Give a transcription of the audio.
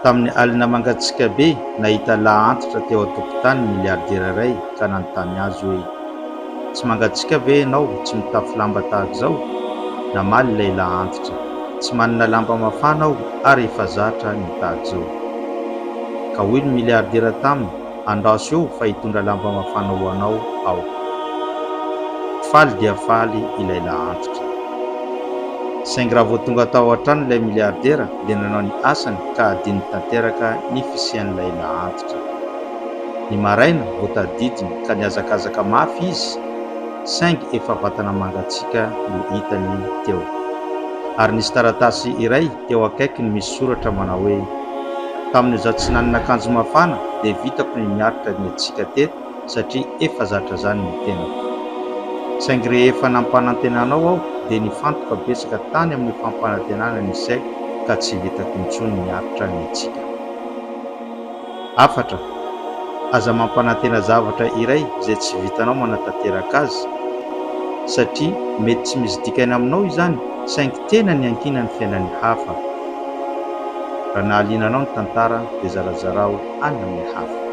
Tamin'ny alina mangatsiaka be nahita lahantratra teo an-tokotany miliardera iray ka nanontany azy hoe tsy mangatsiaka ve ianao tsy mitafy lamba tahaka izao? Namaly ilay lahantratra, tsy manana lamba mafana aho ary efa zatra ny tahaka izao. Ka hoy ny miliardera taminy, andaso eo fa hitondra lamba mafana ho anao aho. Faly dia faly ilay lahantratra. Saingy raha vao tonga tao an-trano ilay miliardera dia nanao ny asany ka adiny tanteraka ny fisian'ilay lahantratra. Ny maraina vao tadidiny ka niazakazaka mafy izy, saingy efa vatana mangatsiaka no hitany teo. Ary nisy taratasy iray teo akaikiny misy soratra manao hoe tamin'izaho tsy nanana akanjo mafana dia vitako ny miaritra ny antsika teto satria efa zatra zany ny tenako. Saingy rehefa nampanantenanao aho dia nifantoka betsaka tany amin'ny fampanantenana ny isaiko ka tsy vitako intsony miaritra ny antsika. Afatra, aza mampanantena zavatra iray izay tsy vitanao manatanteraka azy, satria mety tsy misy dikany aminao izany saingy tena ny ankina ny fiainan'ny hafa. Raha nahalinanao ny tantara dia zarazarao any amin'ny hafa.